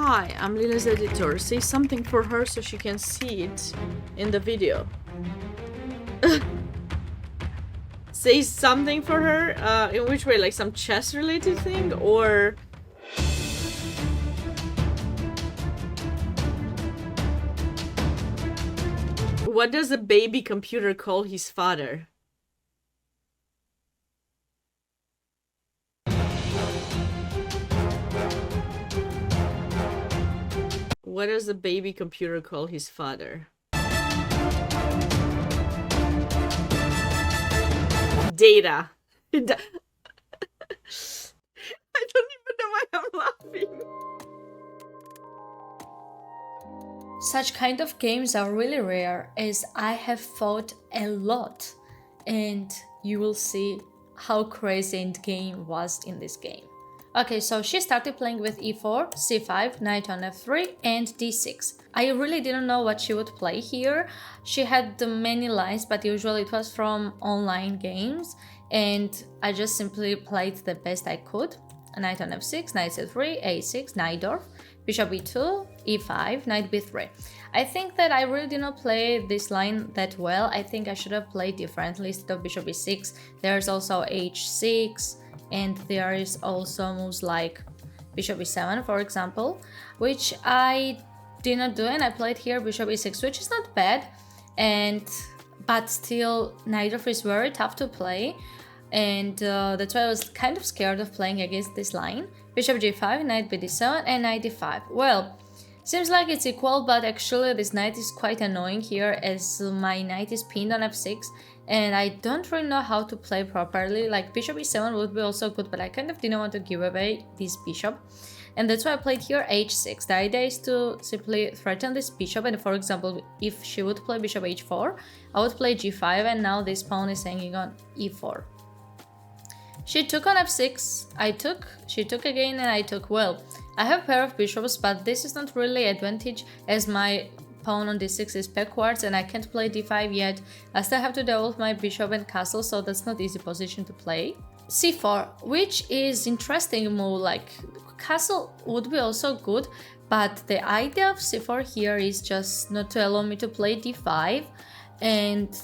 Hi, I'm Lile's editor. Say something for her so she can see it in the video. Say something for her? In which way? Like some chess related thing? Or... what does a baby computer call his father? What does a baby computer call his father? Data. I don't even know why I'm laughing. Such kind of games are really rare, as I have fought a lot, and you will see how crazy Endgame was in this game. Okay, so she started playing with e4, c5, knight on f3 and d6. I really didn't know what she would play here. She had many lines, but usually it was from online games, and I just simply played the best I could. Knight on f6, knight c3, a6, knight dwarf, bishop e2, e5, knight b3. I think that I really did not play this line that well. I think I should have played differently. Instead of bishop e6, there's also h6, and there is also moves like bishop e7, for example, which I did not do, and I played here bishop e6, which is not bad, but still knight dwarf is very tough to play, and that's why I was kind of scared of playing against this line. Bishop g5, knight bd7, and knight d5. Well, seems like it's equal, but actually this knight is quite annoying here, as my knight is pinned on f6, and I don't really know how to play properly. Like bishop e7 would be also good, but I kind of didn't want to give away this bishop, and that's why I played here h6. The idea is to simply threaten this bishop, and for example, if she would play bishop h4, I would play g5, and now this pawn is hanging on e4. She took on f6, I took, she took again, and I took. Well, I have a pair of bishops, but this is not really advantage, as my pawn on d6 is backwards and I can't play d5 yet. I still have to develop my bishop and castle, so that's not easy position to play. c4, which is interesting move. Like castle would be also good, but the idea of c4 here is just not to allow me to play d5, and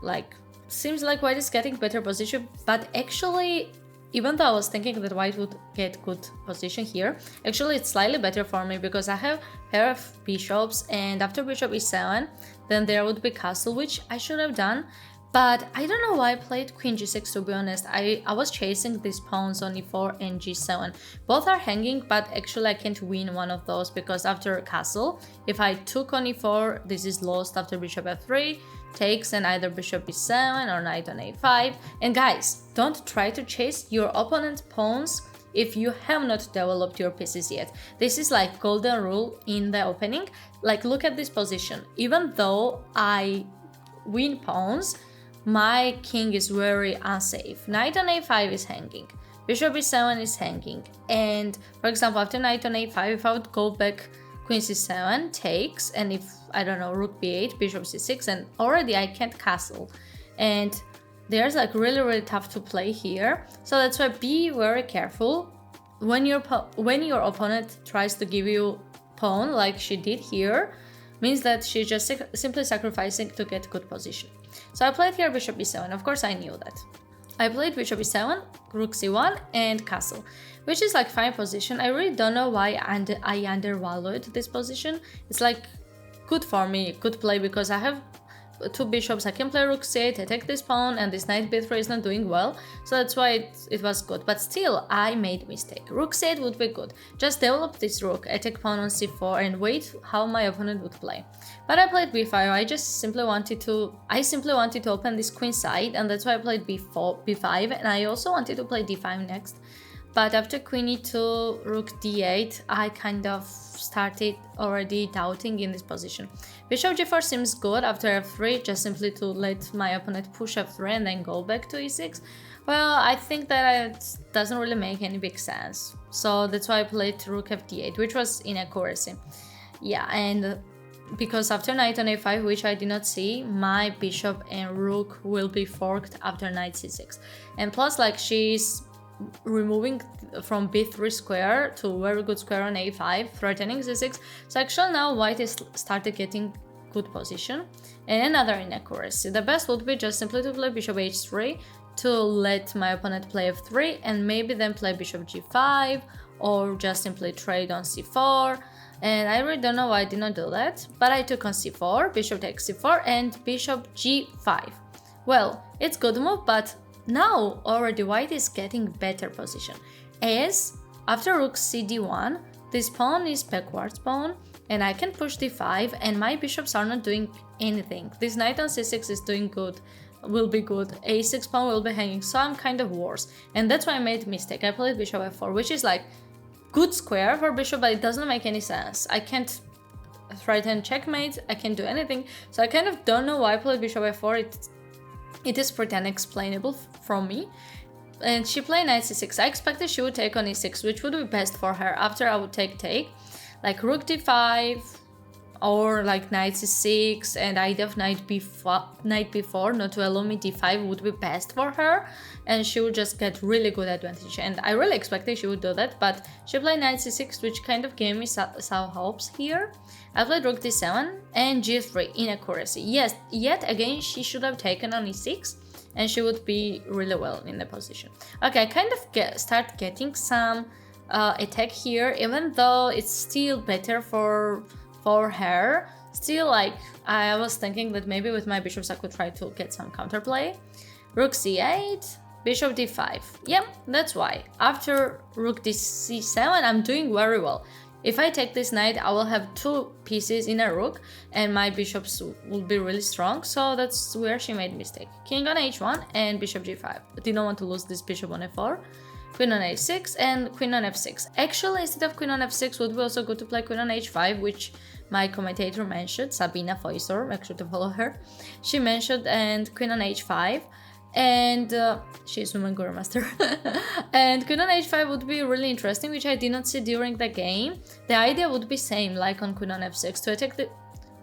like seems like white is getting better position, but actually, even though I was thinking that white would get good position here, actually it's slightly better for me, because I have a pair of bishops, and after bishop e7, then there would be castle, which I should have done, but I don't know why I played queen g6, to be honest. I was chasing these pawns on e4 and g7. Both are hanging, but actually I can't win one of those, because after castle, if I took on e4, this is lost after bishop f3, takes, and either bishop e7 or knight on a5. And guys, don't try to chase your opponent's pawns if you have not developed your pieces yet. This is like golden rule in the opening. Like look at this position. Even though I win pawns, my king is very unsafe. Knight on a5 is hanging, bishop e7 is hanging, and for example, after knight on a5, if I would go back, queen c7 takes, and if I don't know, rook b8, bishop c6, and already I can't castle, and there's like really tough to play here. So that's why be very careful when your opponent tries to give you pawn like she did here. Means that she's just simply sacrificing to get good position. So I played here bishop e7. Of course I knew that. I played bishop e7, rook c1, and castle, which is like fine position. I really don't know why I undervalued this position. It's like good for me, good play, because I have two bishops. I can play rook c8, attack this pawn, and this knight b3 is not doing well, so that's why it was good. But still, I made mistake. Rook c8 would be good. Just develop this rook, attack pawn on c4, and wait how my opponent would play. But I played b5. I simply wanted to open this queen side, and that's why I played b5, and I also wanted to play d5 next. But after queen e2, rook d8, I kind of started already doubting in this position. Bishop g4 seems good after f3, just simply to let my opponent push f3 and then go back to e6. Well, I think that it doesn't really make any big sense. So that's why I played rook f d8, which was inaccuracy. Yeah, and because after knight on a5, which I did not see, my bishop and rook will be forked after knight c6. And plus, like, she's removing from b3 square to a very good square on a5, threatening c6. So actually now white is started getting good position. And another inaccuracy. The best would be just simply to play bishop h3 to let my opponent play f3 and maybe then play bishop g5 or just simply trade on c4. And I really don't know why I did not do that, but I took on c4, bishop takes c4 and bishop g5. Well, it's good move, but now already white is getting better position, as after rook cd1, this pawn is backwards pawn, and I can push d5, and my bishops are not doing anything. This knight on c6 is doing good, will be good, a6 pawn will be hanging, so I'm kind of worse. And that's why I made a mistake. I played bishop f4, which is like good square for bishop, but it doesn't make any sense. I can't threaten checkmate, I can't do anything, so I kind of don't know why I played bishop f4. It is pretty unexplainable from me. And she played knight c6. I expected she would take on e6, which would be best for her. After I would take, like rook d5 or like knight c6 and idea of knight b4 not to allow me d5 would be best for her, and she would just get really good advantage. And I really expected she would do that, but she played knight c6, which kind of gave me some hopes here. I played rook d7 and g3, inaccuracy. Yes, yet again she should have taken on e6 and she would be really well in the position. Okay, I kind of start getting some attack here, even though it's still better for her. Still, like, I was thinking that maybe with my bishops I could try to get some counterplay. Rook c8, bishop d5. Yep, that's why. After rook c7, I'm doing very well. If I take this knight, I will have two pieces in a rook, and my bishops will be really strong, so that's where she made mistake. King on h1 and bishop g5. I didn't want to lose this bishop on f4. Queen on h6 and queen on f6. Actually, instead of queen on f6, would be also good to play queen on h5, which my commentator mentioned, Sabina Foysor, make sure to follow her. She mentioned, and queen on h5, and she's woman guru master. And queen on h5 would be really interesting, which I did not see during the game. The idea would be same like on queen on f6,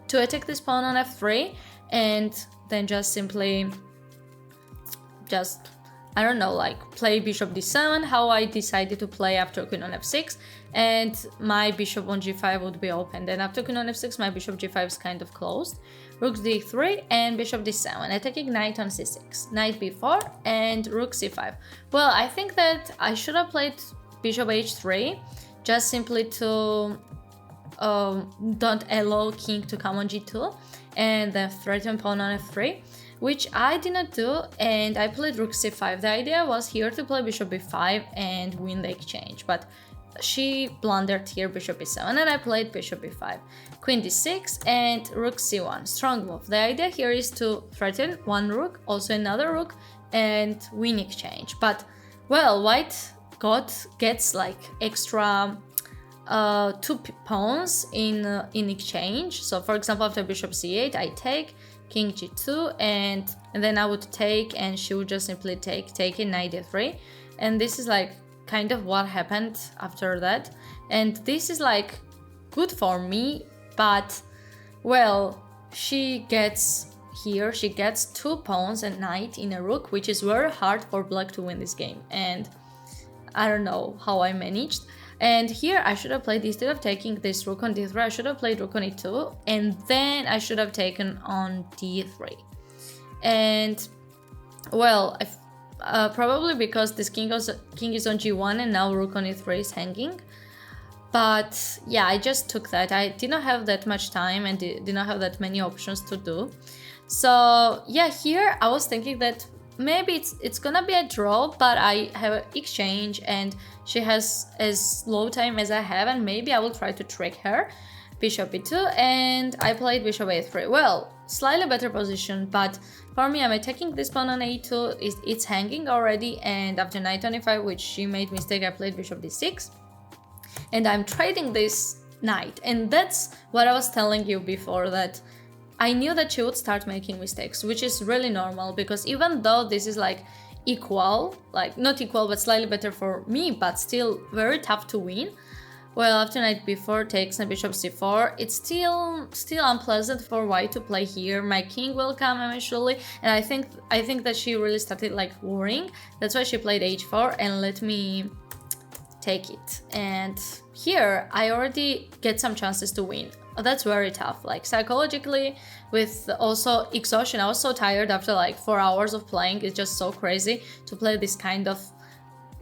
to attack this pawn on f3, and then just simply I don't know, like play bishop d7, how I decided to play after queen on f6, and my bishop on g5 would be open. Then after queen on f6, my bishop g5 is kind of closed. Rook d3 and bishop d7, attacking knight on c6, knight b4 and rook c5. Well, I think that I should have played bishop h3, just simply to don't allow king to come on g2, and then threaten pawn on f3, which I did not do, and I played rook c5. The idea was here to play bishop b5 and win the exchange, but she blundered here bishop b7, and I played bishop b5. Queen d6 and rook c1, strong move. The idea here is to threaten one rook, also another rook, and win exchange. But, well, white gets like extra two pawns in exchange. So for example, after bishop c8, I take king g2, and then I would take, and she would just simply take in knight d3, and this is like kind of what happened after that. And this is like good for me, but well, she gets two pawns and knight in a rook, which is very hard for black to win this game, and I don't know how I managed. And here I should have played, instead of taking this rook on d3, I should have played rook on e2, and then I should have taken on d3. And well, probably because this king is on g1 and now rook on e3 is hanging. But yeah, I just took that. I did not have that much time and did not have that many options to do. So yeah, here I was thinking that maybe it's gonna be a draw, but I have an exchange and she has as low time as I have, and maybe I will try to trick her. Bishop e2, and I played bishop a3. Well, slightly better position, but for me, I'm attacking this pawn on a2, it's hanging already, and after knight on e5, which she made mistake, I played bishop d6, and I'm trading this knight. And that's what I was telling you before, that I knew that she would start making mistakes, which is really normal, because even though this is like equal, like not equal, but slightly better for me, but still very tough to win, Well, after knight b4 takes and bishop c4, it's still unpleasant for white to play here. My king will come eventually, and I think that she really started like worrying. That's why she played h4 and let me take it. And here I already get some chances to win. That's very tough, like psychologically, with also exhaustion. I was so tired after like 4 hours of playing. It's just so crazy to play this kind of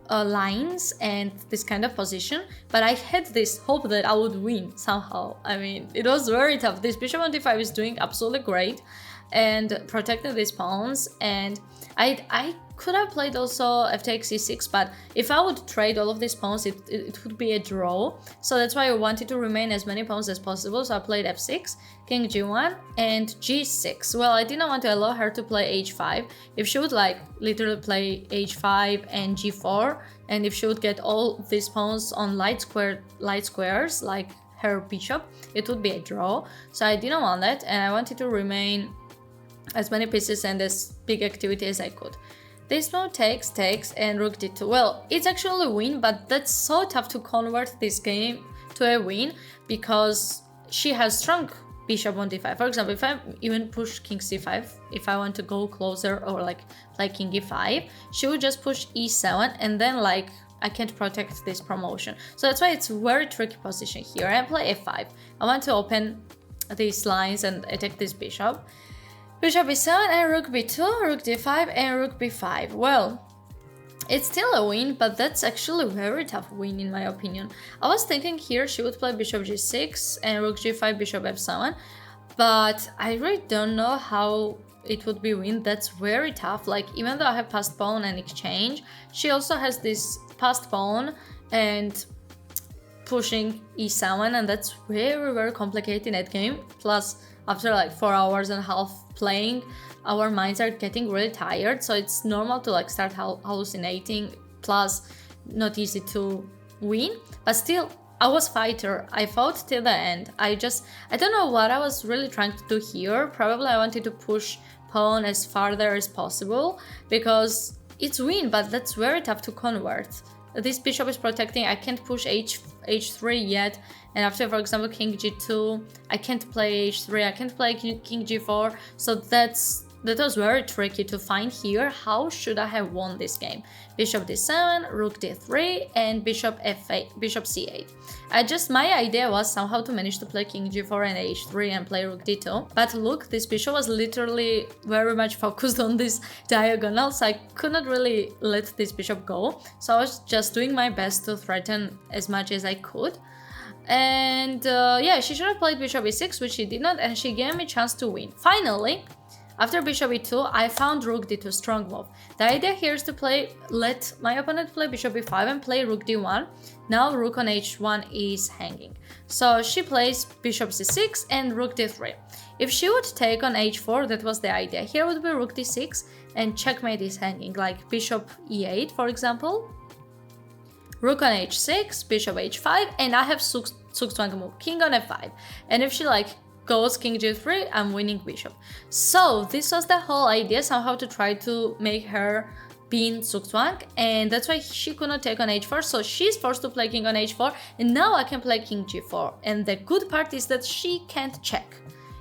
lines and this kind of position, but I had this hope that I would win somehow. I mean, it was very tough. This bishop on d5 is doing absolutely great and protecting these pawns, and I could have played also f takes c6, but if I would trade all of these pawns, it would be a draw. So that's why I wanted to remain as many pawns as possible. So I played f6, king g1, and g6. Well, I didn't want to allow her to play h5. If she would like literally play h5 and g4, and if she would get all these pawns on light squares like her bishop, it would be a draw. So I didn't want that, and I wanted to remain as many pieces and as big activity as I could. This move takes, and rook d2. Well, it's actually a win, but that's so tough to convert this game to a win because she has strong bishop on d5. For example, if I even push king c5, if I want to go closer or like play king e5, she would just push e7, and then like I can't protect this promotion. So that's why it's a very tricky position here. I play f5. I want to open these lines and attack this bishop. Bishop e7 and rook b2, rook d5 and rook b5. Well, it's still a win, but that's actually a very tough win in my opinion. I was thinking here she would play bishop g6 and rook g5, bishop f7, but I really don't know how it would be win. That's very tough. Like, even though I have passed pawn and exchange, she also has this passed pawn and pushing e7, and that's very, very complicated at game. Plus, after like 4 hours and a half playing, our minds are getting really tired, so it's normal to like start hallucinating, plus not easy to win. But still, I was fighter. I fought till the end. I don't know what I was really trying to do here. Probably I wanted to push pawn as farther as possible because it's win, but that's very tough to convert. This bishop is protecting. I can't push h3 yet, and after, for example, king g2, I can't play h3, I can't play king g4, so that was very tricky to find here. How should I have won this game? Bishop d7, rook d3, and bishop f8, bishop c8. My idea was somehow to manage to play king g4 and h3 and play rook d2, but look, this bishop was literally very much focused on this diagonal, so I could not really let this bishop go. So I was just doing my best to threaten as much as I could. And yeah, she should have played bishop e6, which she did not, and she gave me a chance to win. Finally, after bishop e2, I found rook d2 strong move. The idea here is to let my opponent play bishop e5 and play rook d1. Now rook on h1 is hanging. So she plays bishop c6 and rook d3. If she would take on h4, that was the idea. Here would be rook d6 and checkmate is hanging, like bishop e8, for example. Rook on h6, bishop h5, and I have Zugzwang move, king on f5. And if she like goes king g3, I'm winning bishop. So this was the whole idea, somehow to try to make her be in Zugzwang, and that's why she could not take on h4, so she's forced to play king on h4, and now I can play king g4. And the good part is that she can't check.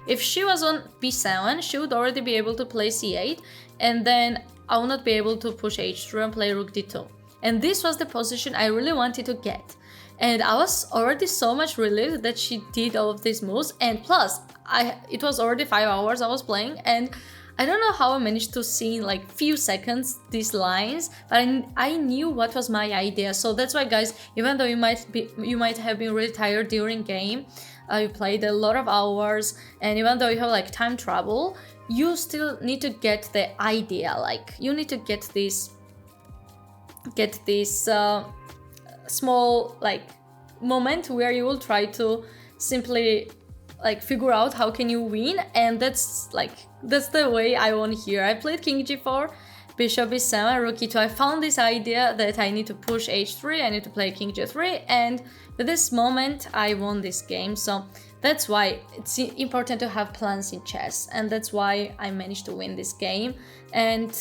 If she was on b7, she would already be able to play c8, and then I would not be able to push h3 and play rook d2. And this was the position I really wanted to get. And I was already so much relieved that she did all of these moves. And plus, it was already 5 hours I was playing, and I don't know how I managed to see in like few seconds these lines, but I knew what was my idea. So that's why, guys, even though you might have been really tired during game, you played a lot of hours, and even though you have like time trouble, you still need to get the idea. Like, you need to get this small like moment where you will try to simply like figure out how can you win, and that's the way I won here. I played king g4, bishop e7, rook e2. I found this idea that I need to push h3, I need to play king g3, and with this moment I won this game. So that's why it's important to have plans in chess, and that's why I managed to win this game. And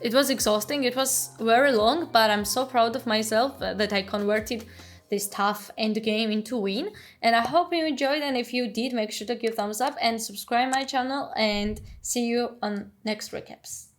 it was exhausting, it was very long, but I'm so proud of myself that I converted this tough end game to win. And I hope you enjoyed, and if you did, make sure to give thumbs up and subscribe my channel, and see you on next recaps.